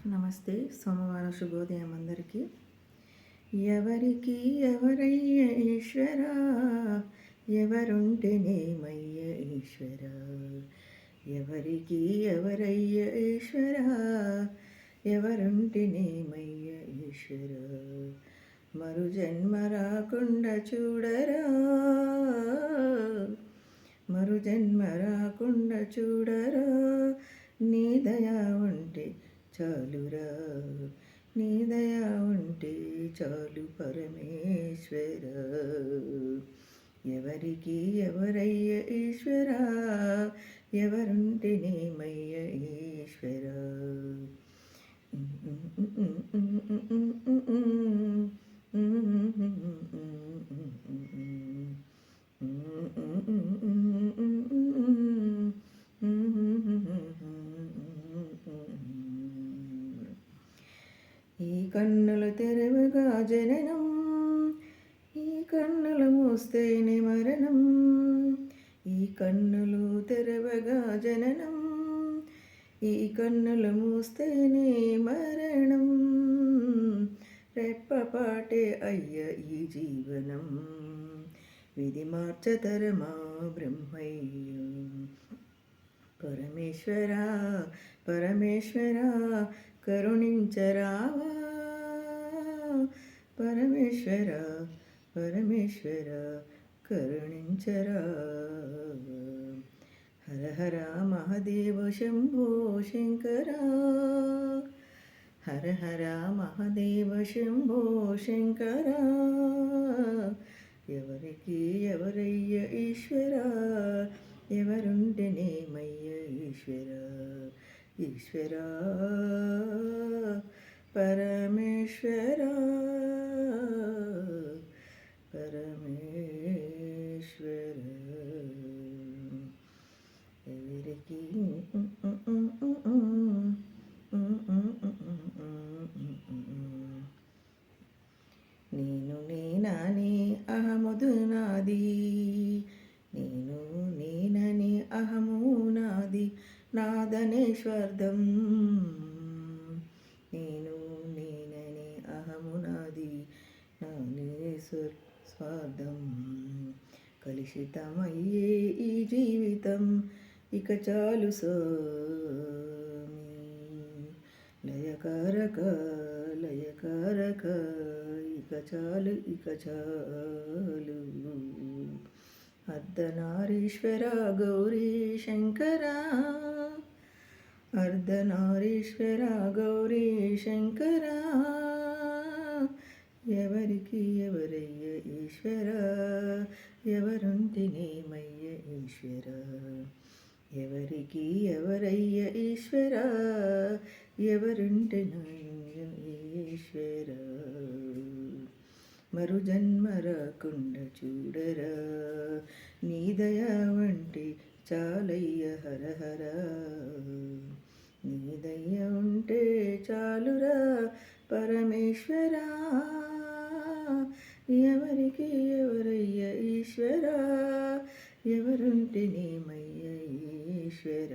నమస్తే. సోమవారం శుభోదయం అందరికీ. ఎవరికి ఎవరయ్య ఈశ్వరా, ఎవరుంటేనేమయ్య ఈశ్వరా, ఎవరికి ఎవరయ్య ఈశ్వరా, ఎవరుంటేనేమయ్య ఈశ్వరా, మరు జన్మ రాకుండా చూడరా, మరు జన్మ రాకుండా చూడరా, నీ దయా ఉంటే చాలురా, నీ దయా ఉంటే చాలు పరమేశ్వర. ఎవరికి ఎవరయ్య ఈశ్వరా, ఎవరుంటేనేమయ్య ఈశ్వరా. ఈ కన్నులు తెరవగా జననం, ఈ కన్నులు మూస్తేనే మరణం, ఈ కన్నులు తెరవగా జననం, ఈ కన్నులు మూస్తేనే మరణం, రెప్పపాటే అయ్య ఈ జీవనం, విధి మార్చతరమా బ్రహ్మయ్య. పరమేశ్వరా పరమేశ్వరా కరుణించరావా, పరమేశ్వర పరమేశ్వర కరుణించరా. హర హర మహాదేవ శంభో శంకర, హర హర మహాదేవ శంభో శంకర. ఎవరికి ఎవరయ్య ఈశ్వరా, ఎవరుంటేనేమయ్య ఈశ్వరా. ఈశ్వరా పరమేశ్వర పరమేశ్వర. ఎవరికి నేను నేనని అహముదు నాది, నేను నేనని అహము నాది, నాదనే స్వార్థం. నేను నేనని అహము నాది, నానే స్వార్థం. కలుషితమయ్యే ఈ జీవితం, ఇక చాలు స్వామి. లయకారక లయకారక, ఇక చాలు ఇక చాలు. అర్ధనారీశ్వర గౌరీ శంకర, అర్ధనారీశ్వర గౌరీ శంకర. ఎవరికి ఎవరయ్య ఈశ్వర, ఎవరుంటేనేమయ్య ఈశ్వర. ఎవరికి ఎవరయ్య ఈశ్వర, ఎవరుంటేనేమయ్య ఈశ్వర. మరు జన్మ రాకుండా చూడరా, నీ దయా వంటి చాలయ్య హర హర. నీ దయ ఉంటే చాలురా పరమేశ్వరా. ఎవరికి ఎవరయ్య ఈశ్వరా, ఎవరుంటేనేమయ్య ఈశ్వర.